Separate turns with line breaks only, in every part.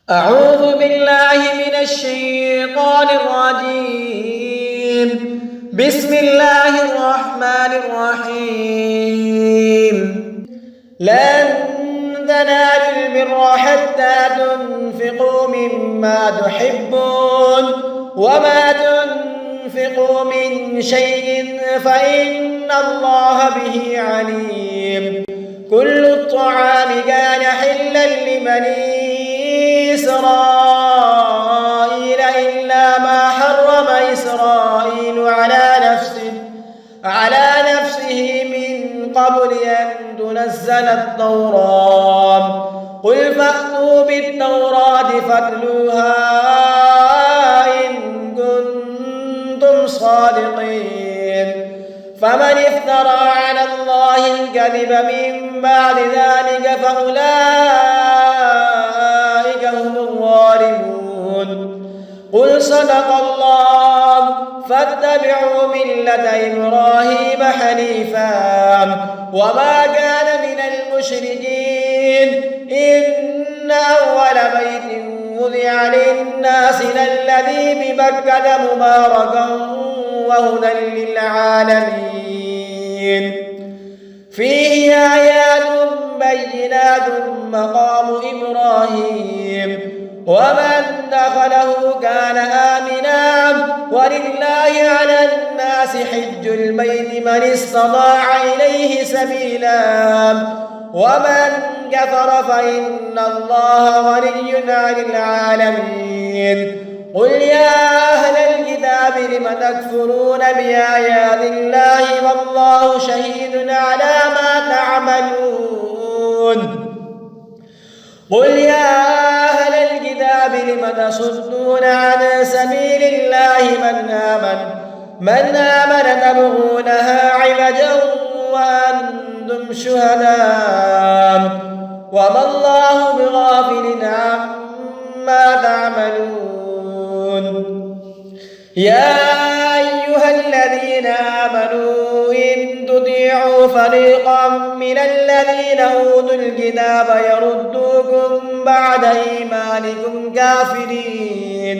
أعوذ بالله من الشيطان الرجيم. بسم الله الرحمن الرحيم. لن تنالوا البر حتى تنفقوا مما تحبون وما تنفقوا من شيء فإن الله به عليم. كل الطعام كان حلا لبني إسرائيل إلا ما حرم إسرائيل على نفسه من قبل أن تنزل التوراة. قل فأتوا بالتوراة فاتلوها إن كنتم صادقين. فمن افترى على الله الكذب من بعد ذلك فأولئك هم الظالمون. قل صدق الله فاتبعوا ملة إبراهيم حنيفا وما كان من المشركين. إن أول بيت وضع للناس للذي ببكة مباركا وهدى للعالمين. فيه آيات بينات مقام إبراهيم ومن دخله كان آمنا. ولله على الناس حج البيت من استطاع إليه سبيلا ومن كفر فإن الله غني عن العالمين. قل يا أهل الكتاب لم تكفرون بآيات الله والله شهيد على ما تعملون. قل يا أهل الكتاب لم تصدون عن سبيل الله من آمن تبغونها عوجا وأنتم شهداء وما الله بغافل عما تعملون. يا أيها الذين آمنوا إن تطيعوا فريقا من الذين أوتوا الكتاب يردوكم بعد إيمانكم كافرين.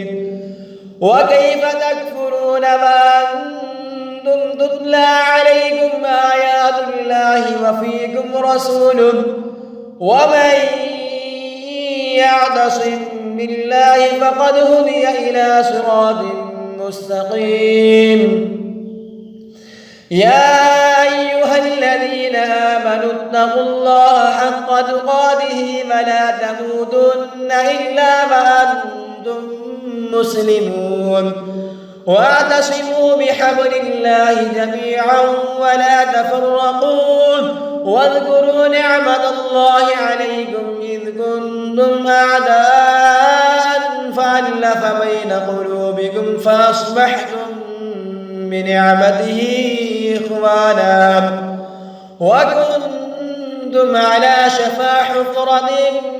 وكيف تكفرون وأنتم تتلى عليكم آيات الله وفيكم رسوله ومن يعتصم بالله فقد هدي إلى صراط مستقيم. يا أيها الذين آمنوا اتقوا الله حق تقاته ولا تموتن إلا وأنتم مسلمون. واعتصموا بحبل الله جميعا ولا تفرقوا واذكروا نعمة الله عليكم إذ كنتم أعداء فألف بين قلوبكم فأصبحتم بنعمته إخوانا وكنتم على شفا حفرة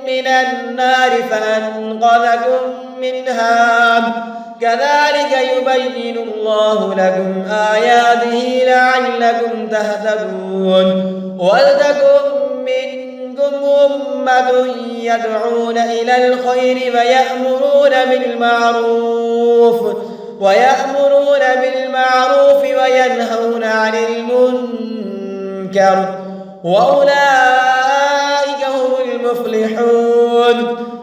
من النار فأنقذكم منها. كذلك يبين الله لكم آياته لعلكم تهتدون. ولتكن منكم أمة يدعون إلى الخير ويأمرون بالمعروف وينهون عن المنكر وأولئك هم المفلحون.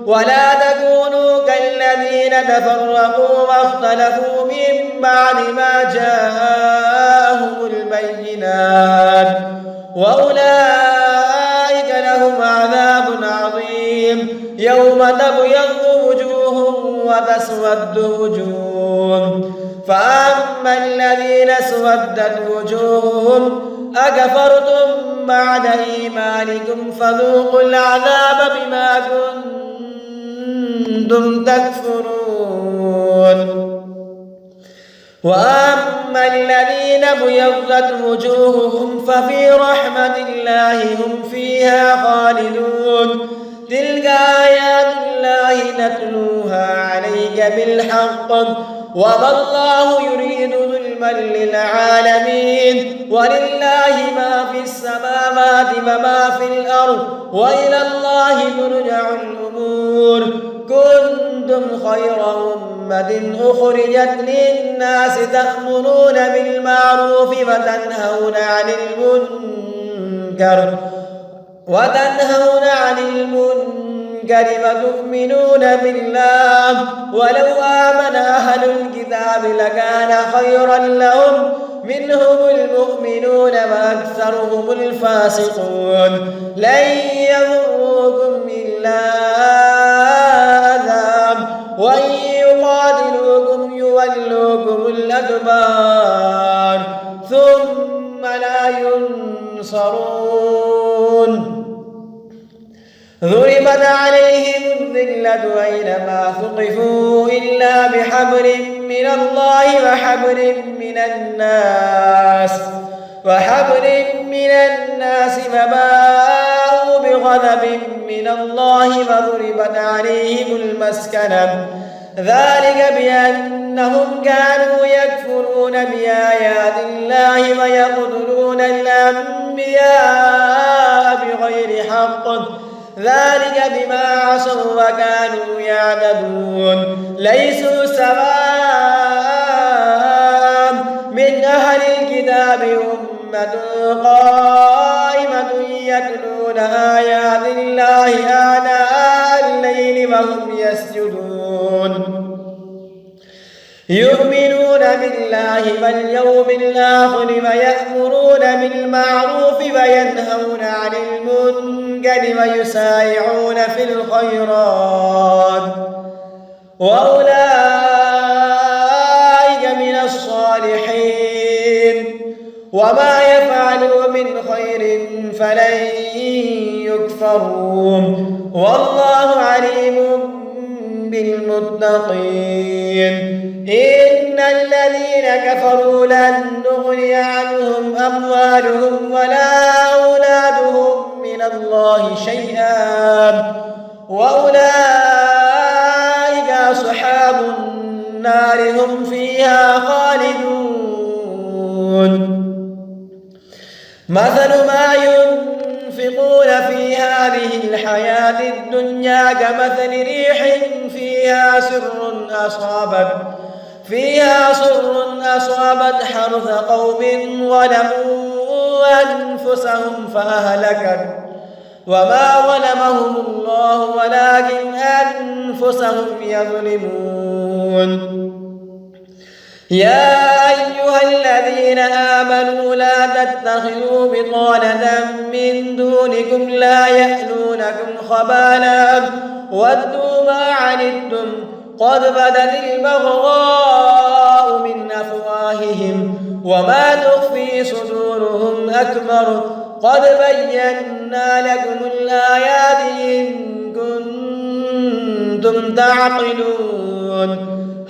ولا تكونوا كالذين تفرقوا واختلفوا من بعد ما جاءهم البينات وأولئك لهم عذاب عظيم. يوم تبيض وجوه وتسود وجوه فأما الذين اسودت وجوههم أكفرتم بعد إيمانكم فذوقوا العذاب بما كنتم تكفرون. وأما الذين ابيضت وجوههم ففي رحمة الله هم فيها خالدون. تلك آيات الله نتلوها عليك بالحق وما الله يريد ظلما للعالمين. ولله ما في السماوات وما في الأرض وإلى الله ترجع الأمور. الزبور كنتم خير أمة أخرجت للناس تأمرون بالمعروف وتنهون عن المنكر وتؤمنون بالله ولو آمن أهل الكتاب لكان خيرا لهم منهم المؤمنون وأكثرهم الفاسقون لن يضروكم إلا أذى وإن يقاتلوكم يولوكم الأدبار ثم لا ينصرون ضربت عليهم الذلة أينما ثقفوا إلا بحبل من الله وحبل من الناس فباءوا بغضب من الله وضربت عليهم المسكنة ذلك بأنهم كانوا يكفرون بآيات الله ويقتلون الأنبياء بغير حق ذلك بما عصوا وكانوا يعتدون ليسوا سواء من أهل الكتاب أمة قائمة يتلون آيات الله آناء الليل وهم يسجدون يؤمنون بالله واليوم الآخر ويأمرون بالمعروف وينهون عن المنكر ويسارعون في الخيرات وأولئك من الصالحين وما يفعلوا من خير فلن يكفروا والله عليم بالمتقين إن الذين كفروا لن تغني عنهم أموالهم ولا أولادهم من الله شيئا وأولئك أصحاب النار هم فيها خالدون مثل ما ينفقون في هذه الحياة الدنيا كمثل ريح فيها سر أصابت حرث قوم ظلموا أنفسهم فأهلكت وما ظلمهم الله ولكن أنفسهم يظلمون يا أيها الذين آمنوا لا تتخذوا بطانة من دونكم لا يألونكم خبالا ودوا ما عنتم قد بدت البغضاء من أفواههم وما تخفي صدورهم أكبر قد بينا لكم الآيات إن كنتم تعقلون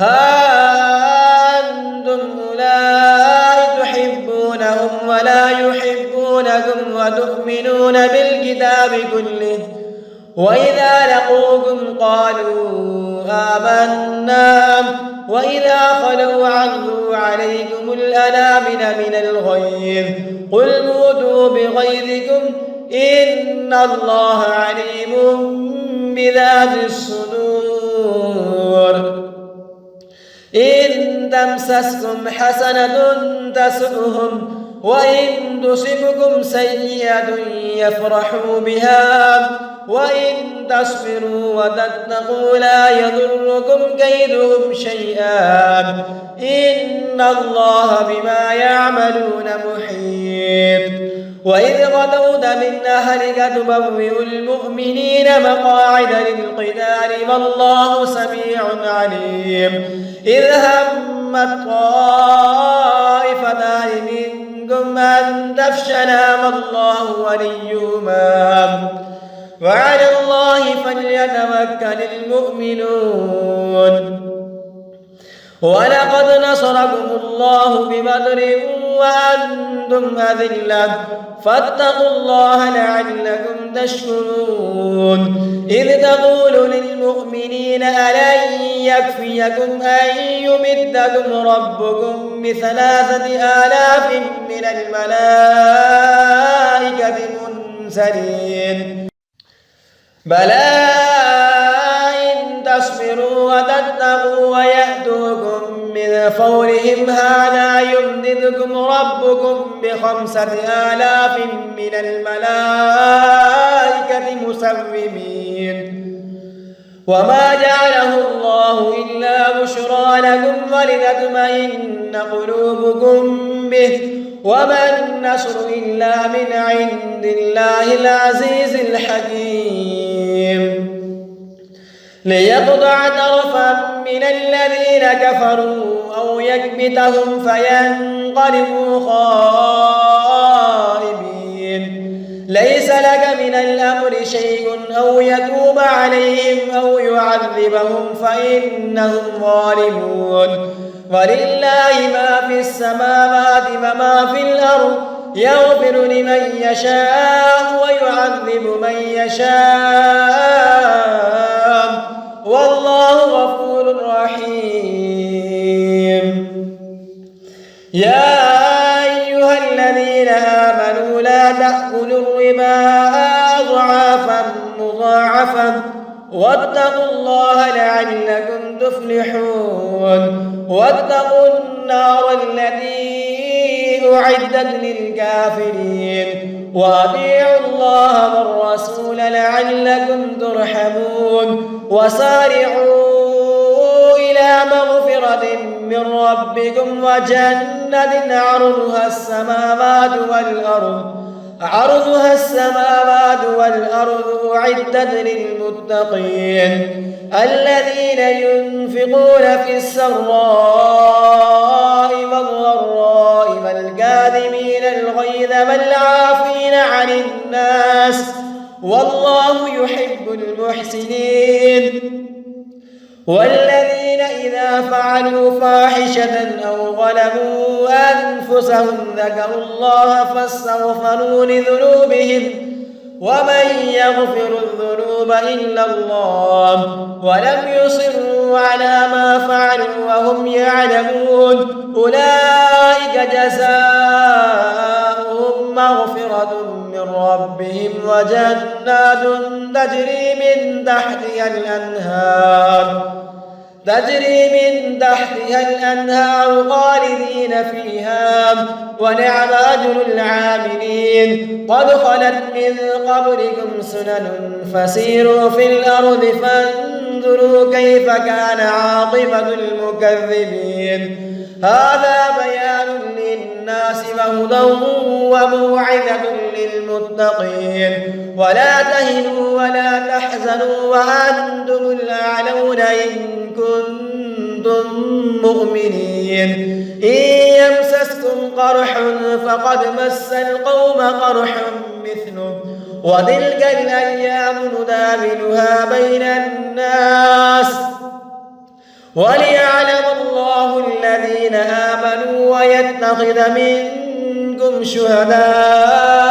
ها أنتم أولئك تحبونهم ولا يحبونكم وتؤمنون بالكتاب كله وإذا لقوكم قالوا آمنا وإذا خلوا عضوا عليكم الأنامل من الغيظ قل موتوا بغيظكم إن الله عليم بذات الصدور إن تمسسكم حسنة تسؤهم وإن تصبكم سيئة يفرحوا بها وإن تصبروا وتتقوا لا يضركم كيدهم شيئا إن الله بما يعملون محيط وإذ غدوت من أهلك تبوئ المؤمنين مقاعد للقتال والله سميع عليم إذ همت طائفتان منكم أن تفشلا والله وليهما وعلى الله فليتوكل المؤمنون ولقد نصركم الله ببدر وأنتم أذلة فاتقوا الله لعلكم تشكرون إذ تقول للمؤمنين ألن يكفيكم أن يمدكم ربكم ب3,000 من الملائكة منزلين بلى فورهم هذا يمددكم ربكم ب5000 من الملائكة مسومين وما جعله الله إلا بشرى لكم ولتطمئن قلوبكم به وما النصر إلا من عند الله العزيز الحكيم ليقطع طرفا من الذين كفروا أو يكبتهم فينقلبوا خائبين ليس لك من الأمر شيء أو يتوب عليهم أو يعذبهم فإنهم ظالمون ولله ما في السماوات وما في الأرض يغفر لمن يشاء ويعذب من يشاء والله غفور رحيم يا أيها الذين آمنوا لا تأكلوا الربا أضعافا مضاعفا واتقوا الله لعلكم تفلحون واتقوا النار التي أعدت للكافرين وأطيعوا الله والرسول لعلكم ترحمون وسارعوا إلى مغفرة من ربكم وجنة عرضها السماوات والأرض أعدت للمتقين الذين ينفقون في السراء والضراء والكاظمين الغيظ والعافين عن الناس والله يحب المحسنين والذين إذا فعلوا فاحشة أو ظلموا أنفسهم ذكروا الله فاستغفروا لذنوبهم ومن يغفر الذنوب إلا الله ولم يصروا على ما فعلوا وهم يعلمون أولئك جزاؤهم مغفرة من ربهم وجنات تجري من تحتها الأنهار خالدين فيها ونعم أجر العاملين قد خلت من قبلكم سنن فسيروا في الأرض فانظروا كيف كان عاقبة المكذبين هذا بيان للناس وهدى وموعظة للمتقين ولا تهنوا ولا تحزنوا وأنتم الأعلون إن كنتم مؤمنين إن يمسسكم قرح فقد مس القوم قرح مثله وتلك الأيام نداولها بين الناس وليعلم الله الذين آمنوا ويتخذ منكم شهداء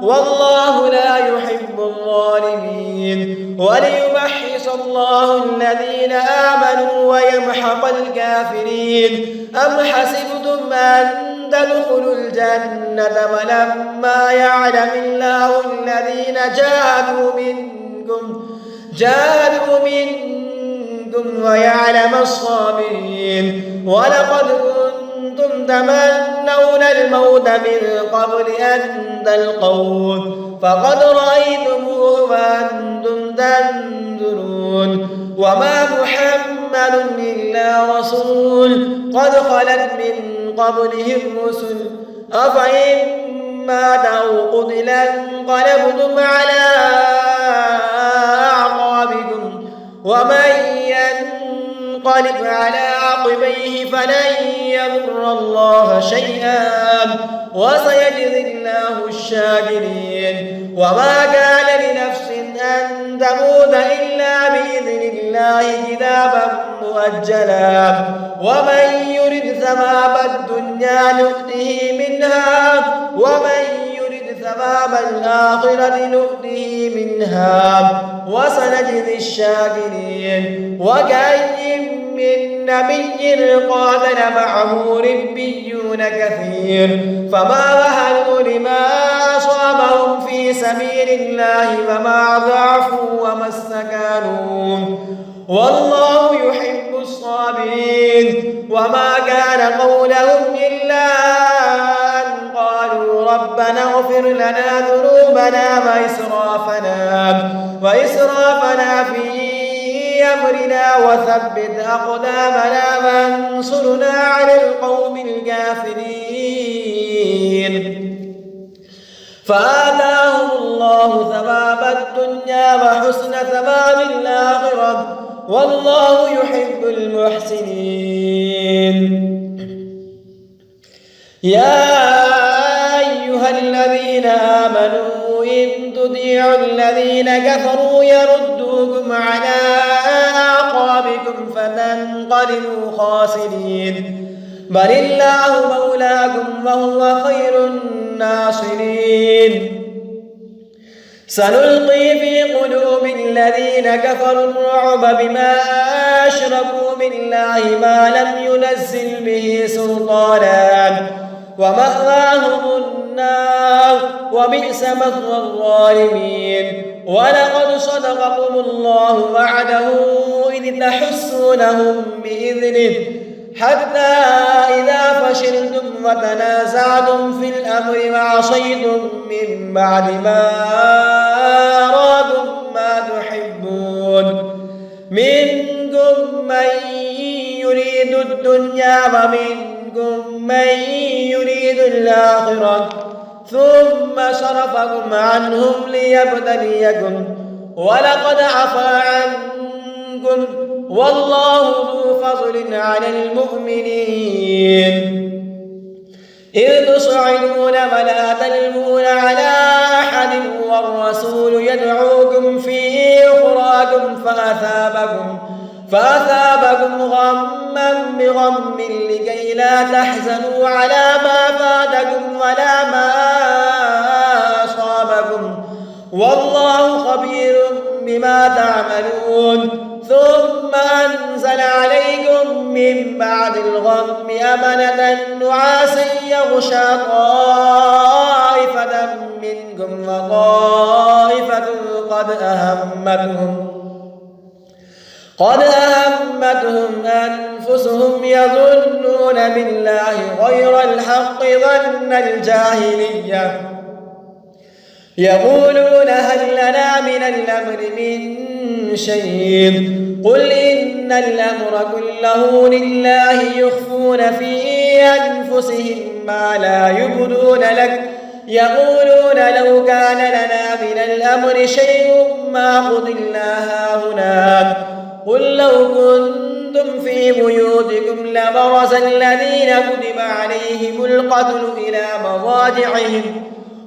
والله لا يحب الظالمين وليمحص الله الذين آمنوا ويمحق الكافرين أم حسبتم أن تدخلوا الجنة ولما يعلم الله الذين جاهدوا منكم ويعلم الصابرين ولقد كنتم تمنون الموت من قبل أن تلقوه فقد رأيتموه وأنتم تنظرون وما محمد إلا رسول قد خلت من قبله الرسل أفإن مات أو قتل انقلبتم على أعقابكم ومن ينقلب على عقبيه فلن يضر الله شيئا وسيجزي الله الشاكرين وما كان لنفس أن تموت إلا بإذن الله كتابا مؤجلا ومن يرد ثواب الدنيا نؤته منها ومن يرد ثواب الآخرة نؤته منها وسنجزي الشاكرين وكأي من نبي قاتل معه ربيون كثير فما وهنوا لما أصابهم في سبيل الله وما ضعفوا وما استكانوا والله يحب الصابرين المقربين وما كان قولهم إلا أن قالوا ربنا اغفر لنا ذنوبنا وإسرافنا في أمرنا وثبت أقدامنا وانصرنا على القوم الكافرين فآتاهم الله ثواب الدنيا وحسن ثواب الآخرة والله يحب المحسنين. يا أيها الذين آمنوا إن تطيعوا الذين كفروا يردوكم على أعقابكم فتنقلبوا خاسرين بل الله مولاكم وهو خير الناصرين. سنلقي في قلوب الذين كفروا الرعب بما أشركوا بالله ما لم ينزل به سلطانا ومأواهم النار وبئس مثوى الظالمين. ولقد صدقكم الله وعده إذ تحسونهم بإذنه حتى إذا فشلتم وتنازعتم في الأمر وعصيتم من بعد ما أراكم ما تحبون منكم من يريد الدنيا ومنكم من يريد الآخرة ثم صرفكم عنهم ليبتليكم ولقد عفا عنكم والله ذو فضل على المؤمنين. إذ تصعدون ولا تلوون على أحد والرسول يدعوكم في أخراكم فأثابكم غما بغم لكي لا تحزنوا على ما فاتكم ولا ما أصابكم والله خبير بما تعملون. ثم أنزل عليكم من بعد الغم أمنة نعاسا يغشى طائفة منكم وطائفة قد أهمتهم أنفسهم يظنون بالله غير الحق ظن الجاهلية يقولون هل لنا من الأمر من شيء قل إن الأمر كله لله يخفون في أنفسهم ما لا يبدون لك يقولون لو كان لنا من الأمر شيء ما قتلنا هاهنا قل لو كنتم في بيوتكم لبرز الذين كتب عليهم القتل إلى مضاجعهم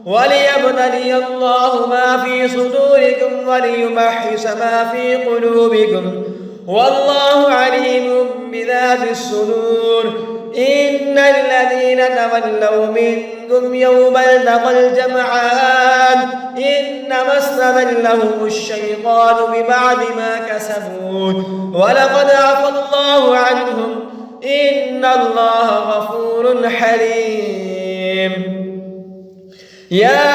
وليبتلي الله ما في صدوركم وليمحص ما في قلوبكم والله عليم بذات الصدور. إن الذين تولوا منكم يوم التقى الجمعان إنما استزلهم الشيطان ببعد ما كسبوا ولقد عفا الله عنهم إن الله غفور حليم. يا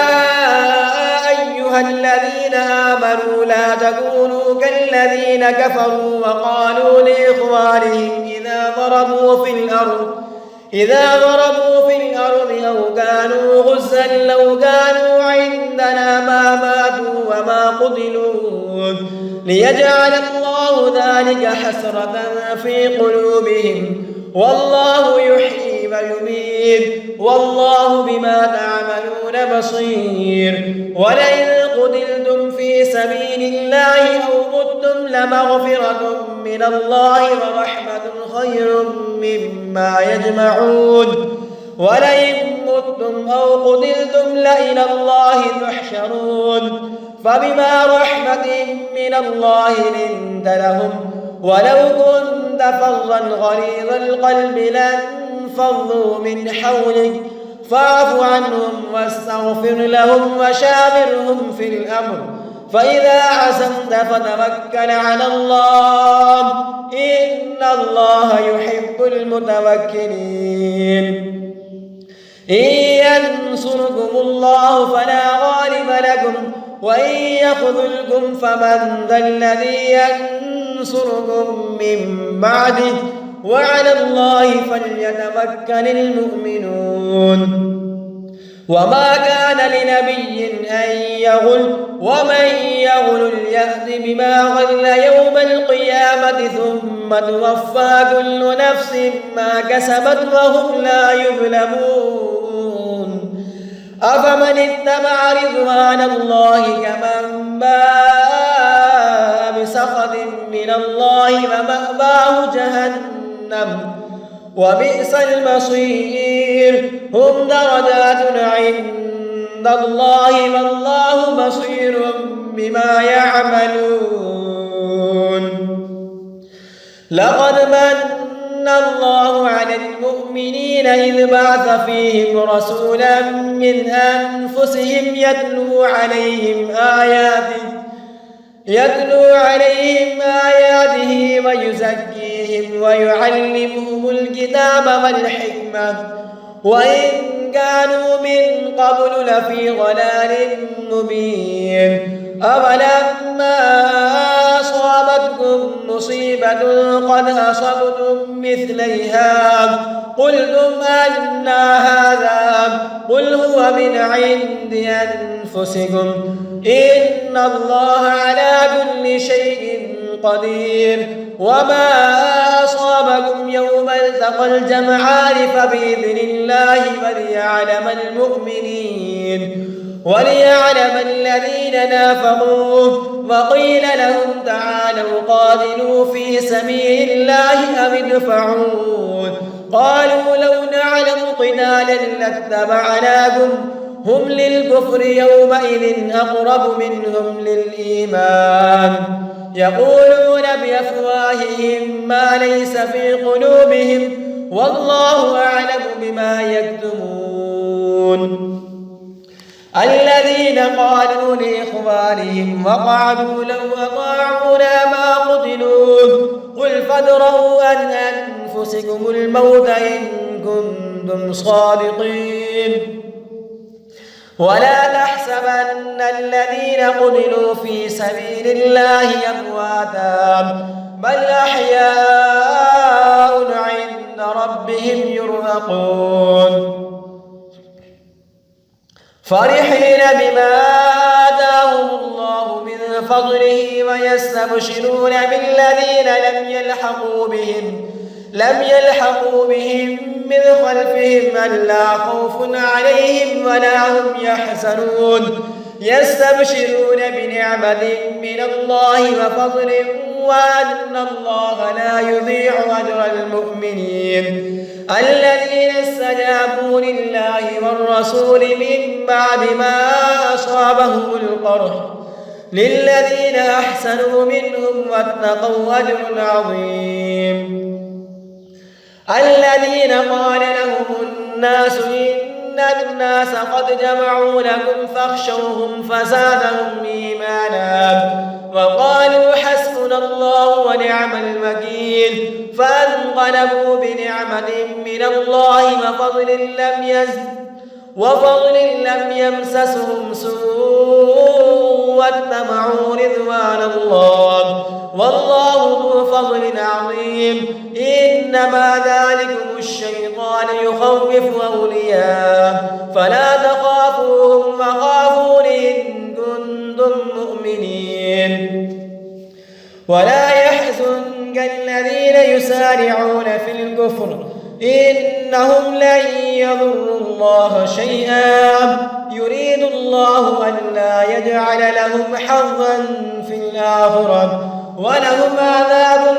أيها الذين آمنوا لا تكونوا كالذين كفروا وقالوا لإخوانهم إذا ضربوا في الأرض أو كانوا غزا لو كانوا عندنا ما ماتوا وما قتلوا ليجعل الله ذلك حسرة في قلوبهم والله يحيي ويميت والله بما تعملون بصير. ولئن قتلتم في سبيل الله أو متم لمغفرة من الله ورحمة خير مما يجمعون. ولئن متم أو قتلتم لإلى الله تحشرون. فبما رحمة من الله لنت لهم ولو كنت فظا غليظ القلب لانفضوا من حولك فاعف عنهم واستغفر لهم وشاورهم في الأمر فإذا عزمت فتوكل على الله إن الله يحب المتوكلين. إن ينصركم الله فلا غالب لكم وإن يخذلكم فمن ذا الذي ينصركم من بعده وعلى الله فليتوكل المؤمنون. وما كان لنبي أن يغل ومن يغل يأت بما غل يوم القيامة ثم توفى كل نفس ما كسبت وهم لا يظلمون. أفمن اتبع رضوان الله كمن باء بسخط من الله ومأواه جهنم وبئس المصير. هم درجات عند الله والله بصير بما يعملون. لقد من الله على المؤمنين إذ بعث فيهم رسولا من أنفسهم يتلو عليهم آياته ويزكيهم ويعلمهم الكتاب والحكمة وإن كانوا من قبل لفي ضلال مبين. أولما أصابتكم مصيبة قد أصبتم مثليها قلتم أنى هذا قل هو من عند أنفسكم إن الله على كل شيء قدير. وما أصابكم يوم التقى الجمعان فبإذن الله وليعلم الذين نافقوا. وقيل لهم تعالوا قاتلوا في سبيل الله أو ادفعوا قالوا لو نعلم قتالا لاتبعناكم هم للكفر يومئذ أقرب منهم للإيمان يقولون بأفواههم ما ليس في قلوبهم والله أعلم بما يكتمون. الذين قالوا لإخوانهم وقعدوا لو أطاعونا ما قتلوا قل فادرءوا عن أنفسكم الموت إن كنتم صادقين. ولا تحسبن الذين قتلوا في سبيل الله أمواتا بل أحياء عند ربهم يرزقون فرحين بما آتاهم الله من فضله ويستبشرون بالذين لم يلحقوا بهم من خلفهم ألا خوف عليهم ولا هم يحزنون يستبشرون بنعمة من الله وفضل وأن الله لا يضيع أجر المؤمنين الذين استجابوا لله والرسول من بعد ما أصابهم القرح للذين أحسنوا منهم واتقوا أجر عظيم. الذين قال لهم الناس إن الناس قد جمعوا لكم فاخشوهم فزادهم إيمانا وقالوا حسبنا الله ونعم الوكيل فانقلبوا بنعمة من الله وفضل لم يمسسهم سوء واتبعوا رضوان الله والله ذو فضل عظيم. إنما ذلكم الشيطان يخوف أولياءه فلا تخافوهم وخافون إن كنتم مؤمنين. ولا يحزنك الذين يسارعون في الكفر إنهم لن يضروا الله شيئا يريد الله أن لا يجعل لهم حظا في الآخرة ولهم عذاب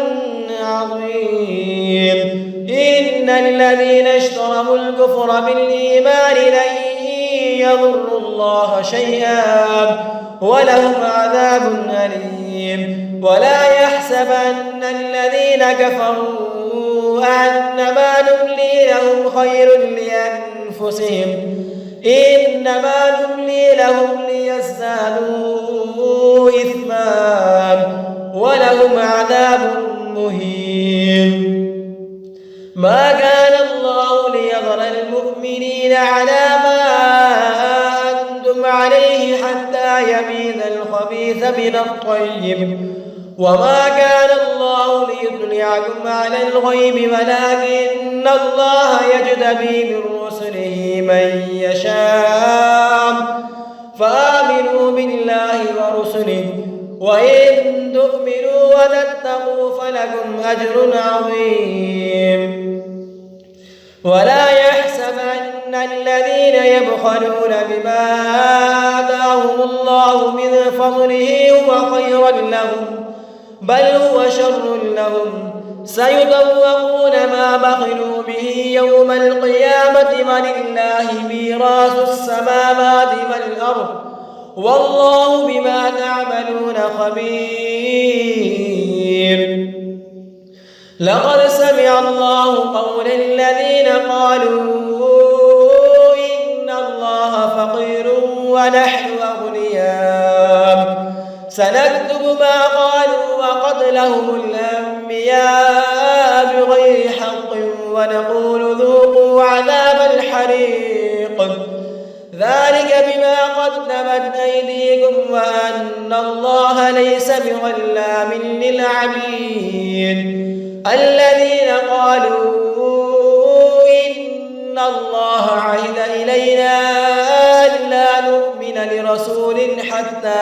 عظيم. إن الذين اشتروا الكفر بالإيمان لن يضروا الله شيئا ولهم عذاب أليم. ولا يحسبن الذين كفروا أنما نملي لهم خير لأنفسهم إنما نملي لهم ليزدادوا إثما ولهم عذاب مهين. ما كان الله ليذر المؤمنين على ما أنتم عليه حتى يميز الخبيث من الطيب وما كان الله ليطلعكم على الغيب ولكن الله يجتبي من رسله من يشاء فآمنوا بالله ورسله وإن تؤمنوا وتتقوا فلكم أجر عظيم. ولا يحسبن الذين يبخلون بما آتاهم الله من فضله هو خيرا لهم بل هو شر لهم سيطوقون ما بخلوا به يوم القيامة ولله ميراث السماوات والأرض والله بما تعملون خبير. لقد سمع الله قول الذين قالوا إن الله فقير ونحن أغنياء سنكتب ما قالوا وقتلهم الأنبياء بغير حق ونقول ذوقوا عذاب الحريق ذلك بما قدمت أيديكم وأن الله ليس بظلام للعبيد. الذين قالوا إن الله عهد إلينا ألا نؤمن لرسول حتى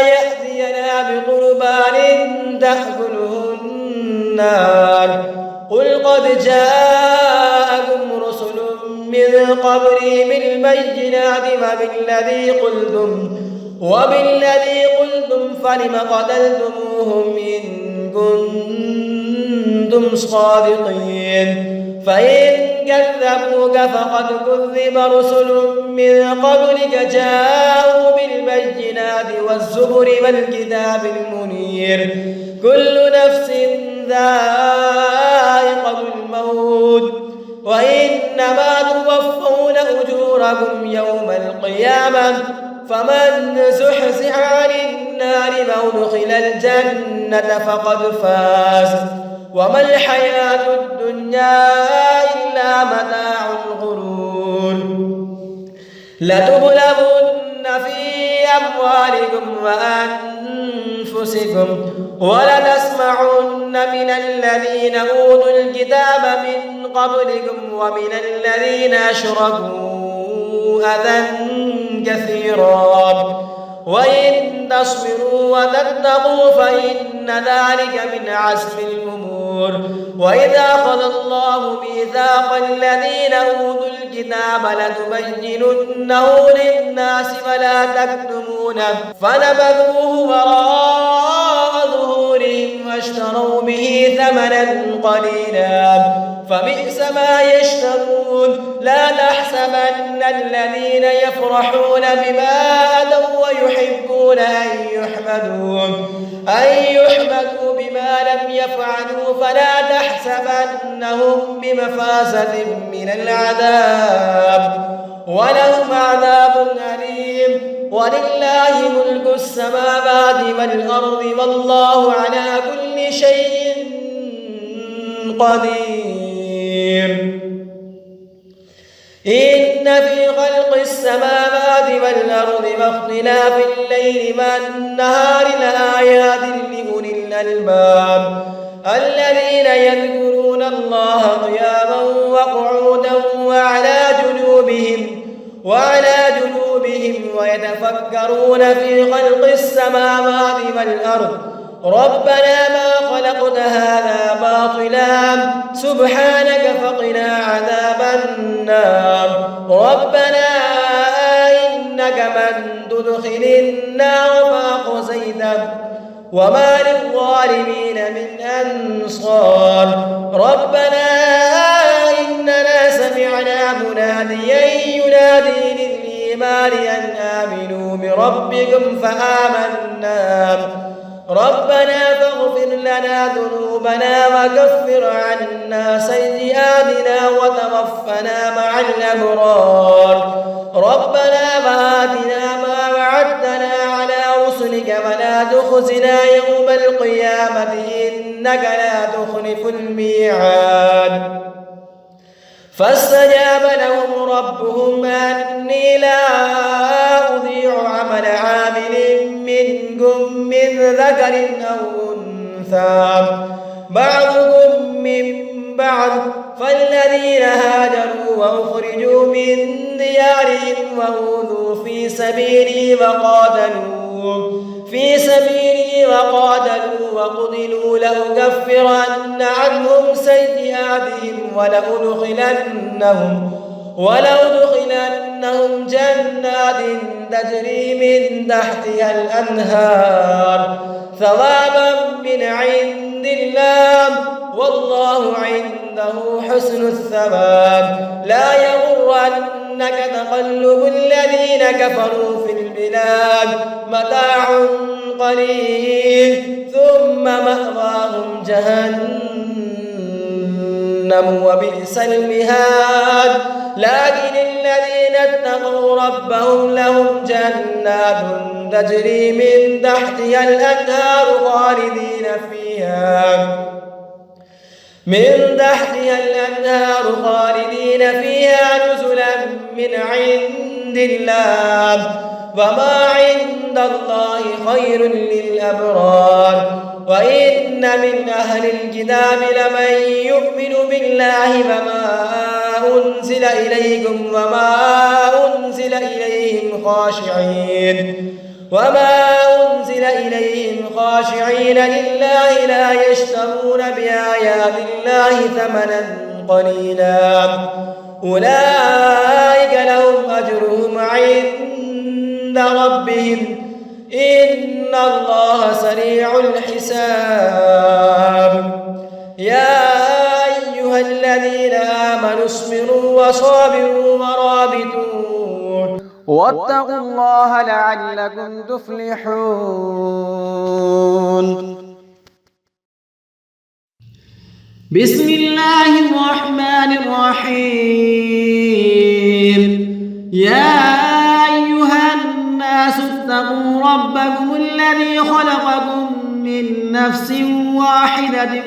يأتينا بقربان تأكله النار قل قد جاءكم رسل من قبلي بالبينات وبالذي قلتم فلم قتلتموهم إن كنتم صادقين فإن كذبوك فقد كذب رسل من قبلك جاءوا بالبينات والزبر والكتاب المنير كل نفس ذائقة الموت وإنما توفون أجوركم يوم القيامة فمن زحزح عن النار وأدخل الجنة فقد فاز وما الحياة الدنيا إلا متاع الغرور. لتبلغن في أموالكم وأنفسكم ولتسمعن من الذين أوتوا الكتاب من قبلكم ومن الذين أشركوا أذى كثيرا وإن تصبروا وتتقوا فإن ذلك من عزم الأمور. وإذا أخذ الله ميثاق الذين أوتوا الكتاب لتبيننه للناس فلا تكتمونه فنبذوه وراء ظهورهم واشتروا به ثمنا قليلا فبئس ما يشترون. لا تحسبن الذين يفرحون بما أتوا ويحبون أن يحمدوا بما لم يفعلوا فلا تحسبنهم بمفازة من العذاب ولهم عذاب أليم. ولله ملك السماوات والأرض والله على كل شيء قدير. إن في خلق السماوات والأرض واختلاف الليل والنهار لآيات لأولي الألباب الذين يذكرون الله قياما وقعودا وعلى جنوبهم ويتفكرون في خلق السماوات والأرض ربنا ما خلقت هذا باطلا سبحانك فقنا عذاب النار. ربنا إنك من تدخل النار فأخزيته وما للظالمين من أنصار. ربنا إننا سمعنا مناديا ينادي للإيمان أن آمنوا بربكم فآمنا ربنا فاغفر لنا ذنوبنا وكفر عنا سيئاتنا وتوفنا مع الأبرار. ربنا وآتنا ما وعدتنا على رسلك ولا تخزنا يوم القيامة إنك لا تخلف الميعاد. فاستجاب لهم ربهم أني لا أضيع عمل عامل منكم من ذكر أو أنثى أنثى بعضكم من بعض فالذين هاجروا وأخرجوا من ديارهم وأوذوا في سبيلي وقاتلوا وقتلوا لأكفرن عنهم سيئاتهم ولأدخلنهم جنات تجري من تحتها الأنهار ثوابا من عند الله والله عنده حسن الثواب لا يغرنك تقلب الذين كفروا في البلاد متاع قليل ثم مأواهم جهنم وبئس المهاد لكن الذين اتقوا ربهم لهم جنات تجري من تحتها الأنهار خالدين فيها نزلا من عند الله وما عند الله خير للأبرار وإن من أهل الكتاب لمن يؤمن بالله وما أنزل إليكم وما أنزل إليهم خاشعين لله لا يشترون بآيات الله ثمنا قليلا أولئك لهم أجرهم عند ربهم إن الله سريع الحساب يا أيها الذين آمنوا اصبروا وصابروا ورابطوا واتقوا الله لعلكم تفلحون. بسم الله الرحمن الرحيم يا أيها الناس اتقوا ربكم الذي خلقكم من نفس واحدة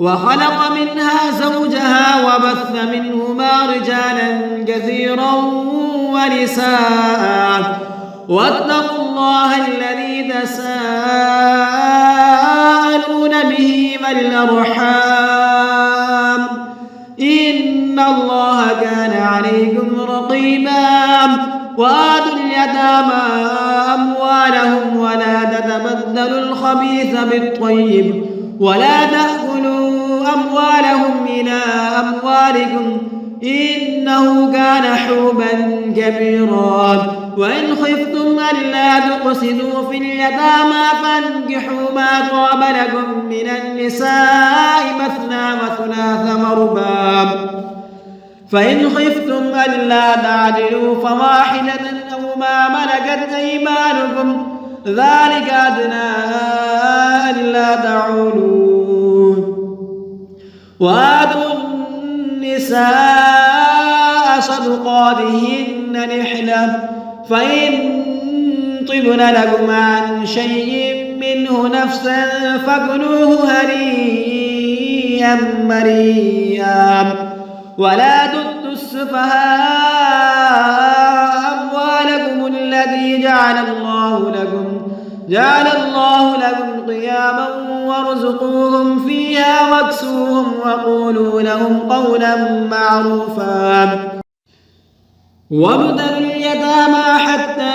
وخلق منها زوجها وبث منهما رجالا كثيرا ونساء واتقوا الله الذي تساءلون به والأرحام إن الله كان عليكم رقيبا وآتوا اليتامى أموالهم ولا تتبدلوا الخبيث بالطيب ولا تأكلوا أموالهم إلى أموالكم إنه كان حوبا كبيرا وإن خفتم ألا تقسطوا في اليتامى فانكحوا ما طاب لكم من النساء مثنى وثلاث ورباع فإن خفتم ألا تعدلوا فواحدة أو ما ملكت أيمانكم ذلك أدنى ألا تعولوا وآتوا النساء صدقاتهن نحلة فإن طبن لكم عن شيء منه نفسا فكلوه هنيئا مريئا ولا تؤتوا السفهاء أموالكم التي جعل الله لكم قياما وارزقوهم فيها واكسوهم وقولوا لهم قولا معروفا وابتلوا اليتامى حتى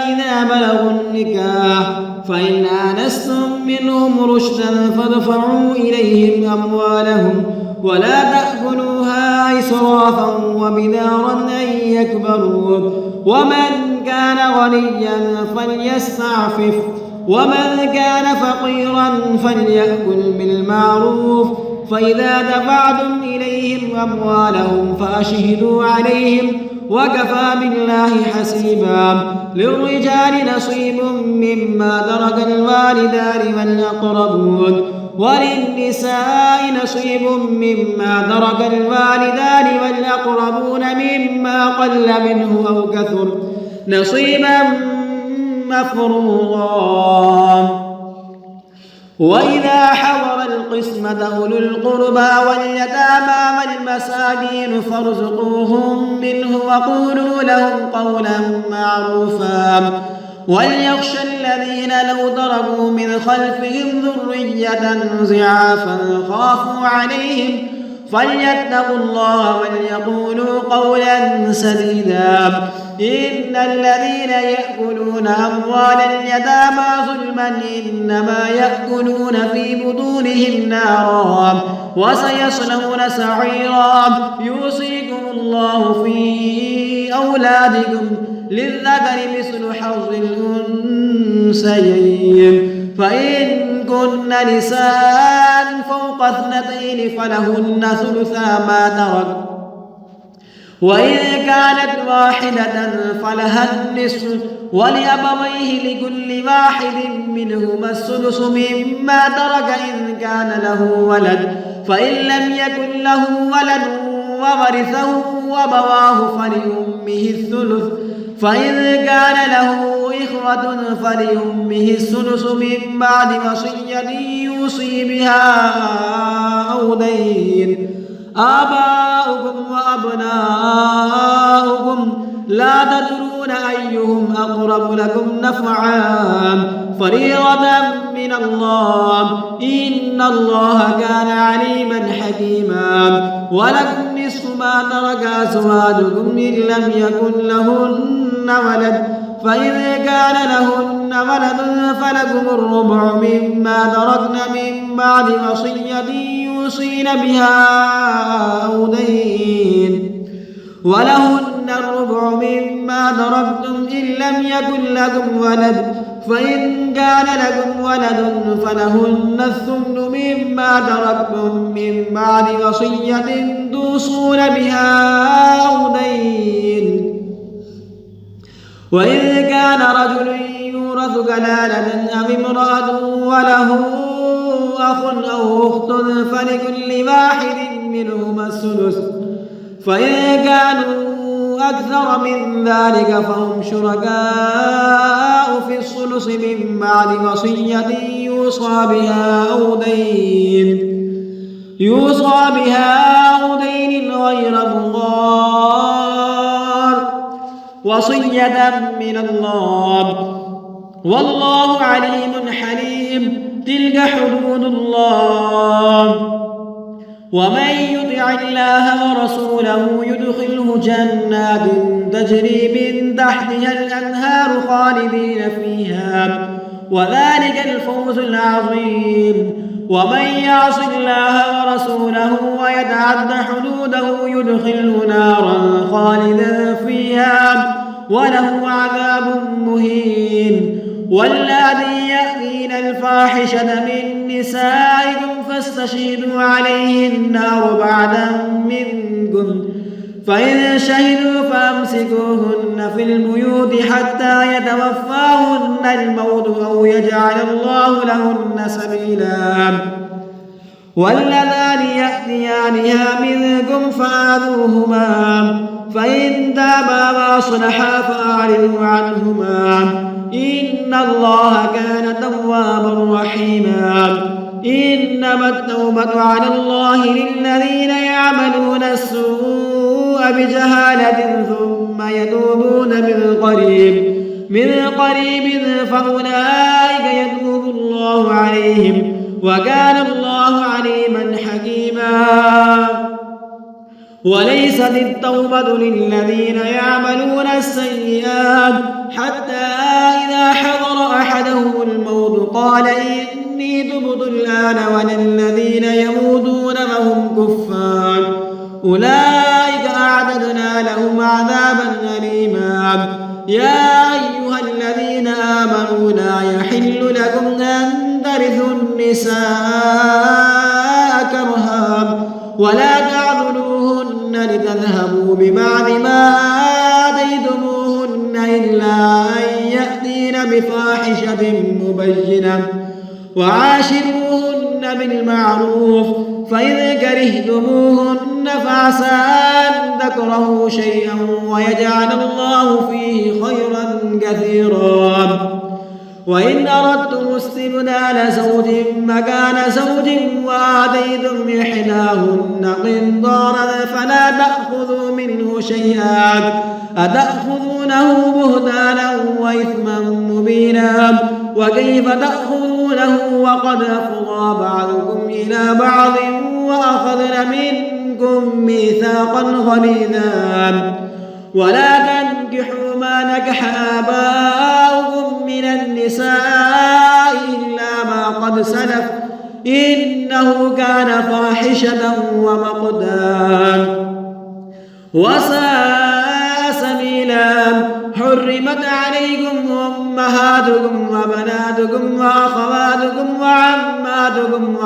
إذا بلغوا النكاح فإن آنستم منهم رشدا فادفعوا إليهم أموالهم ولا تأكلوها إسرافا وبدارا أن يكبروا ومن كان غنيا فليستعفف ومن كان فقيرا فليأكل بالمعروف فإذا دفعتم إليهم أموالهم فأشهدوا عليهم وكفى بالله حسيبا للرجال نصيب مما ترك الوالدان والأقربون وللنساء نصيب مما ترك الوالدان والأقربون مما قل منه أو كثر نصيبا مفروضا وإذا حضر القسمة أولو القربى واليتامى والمساكين فارزقوهم منه وقولوا لهم قولا معروفا وليخشى الذين لو تركوا من خلفهم ذرية ضعافا خافوا عليهم فليتقوا الله وليقولوا قولا سديدا. إن الذين يأكلون أموال اليتامى ظلما إنما يأكلون في بطونهم نارا وسيصلون سعيرا. يوصيكم الله في أولادكم للذكر مثل حظ الأنثيين فإن كن نساء فوق 2 فلهن ثلثا ما ترك وإن كانت واحدة فلها النصف ولأبويه لكل واحد منهما السدس مما ترك إن كان له ولد فإن لم يكن له ولد وورثه أبواه فلأمه الثلث فإن كان له إخوة فلأمه السدس من بعد وصية يوصي بها أو دين. آباؤكم وأبناؤكم لا تدرون أيهم أقرب لكم نفعا فريضة من الله إن الله كان عليما حكيما. ولكم نصف ما ترك أزواجكم إن لم يكن لهن ولد فإن كان لهن ولد فلكم الربع مما تركن من بعد وصية يوصين بها أو دين ولهن الربع مما تركتم إن لم يكن لكم ولد فإن كان لكم ولد فلهن الثمن مما تركتم من بعد وصية توصون بها أو دين. وإن كان رجل يورث كلالة أو امرأة وله أخ أو أخت فلكل واحد منهما السدس فإن كانوا أكثر من ذلك فهم شركاء في الثلث من بعد وصية يوصى بها أو دين غير مضار وصية من الله والله عليم حليم. تلك حدود الله ومن يطع الله ورسوله يدخله جنات تجري من تحتها الأنهار خالدين فيها وذلك الفوز العظيم. ومن يعص الله ورسوله ويتعد حدوده يدخله نارا خالدا فيها وله عذاب مهين. واللاتي يأتين الفاحشة من نسائكم فاستشهدوا عليهن 4 منكم فإن شهدوا فأمسكوهن في البيوت حتى يتوفاهن الموت أو يجعل الله لهن سبيلا. واللذان يأتيانها منكم فآذوهما فإن تابا وأصلحا فأعرضوا عنهما إن الله كان توابا رحيما. إنما التوبة على الله للذين يعملون السوء بجهالة ثم يتوبون من قريب فأولئك يتوب الله عليهم وكان الله عليما حكيما. وليست التوبة للذين يعملون السيئات حتى إذا حضر أحدهم الموت قال إني تبت الآن ولا الذين يموتون وهم كفار أولئك أعتدنا لهم عذابا أليما. يا أيها الذين آمنوا لا يحل لكم أن ترثوا النساء كرها ولا تعضلوهن لتذهبوا ببعض ما آتيتموهن إلا أن يأتين بفاحشة مبينة وعاشروهن بالمعروف فإذا كرهتموهن فعسى أن تكرهوا شيئا ويجعل الله فيه خيرا كثيرا. وإن أردتم استبدال زوج مكان زوج وآتيتم إحداهن قنطارا فلا تأخذوا منه شيئا أتأخذونه بهتانا وإثما مبينا وكيف تأخذونه وقد أفضى بعضكم إلى بعض وأخذن منكم ميثاقا غليظا ولا تنكحوا ما نكح آباؤكم من النساء إلا ما قد سلف إنه كان فاحشة ومقتا وساء سبيلا حرمت عليكم أمهاتكم وبناتكم وأخواتكم وعماتكم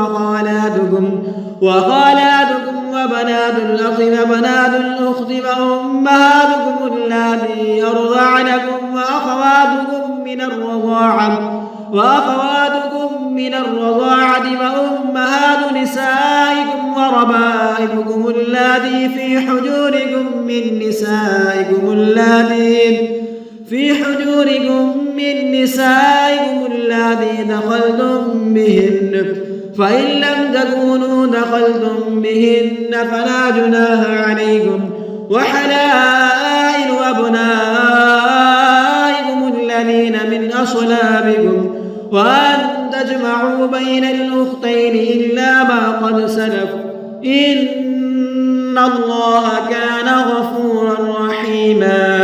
وخالاتكم وبنات الأخ وبنات الأخت وأمهاتكم اللاتي أرضعنكم وأخواتكم من الرضاعة وأمهات نسائكم وربائبكم اللاتي في حجوركم من نسائكم اللاتي دخلتم بهن فإن لم تكونوا دخلتم بهن فلا جناح عليكم وحلائل أبنائكم الذين من أصلابكم وأن تجمعوا بين الأختين إلا ما قد سلف إن الله كان غفورا رحيما.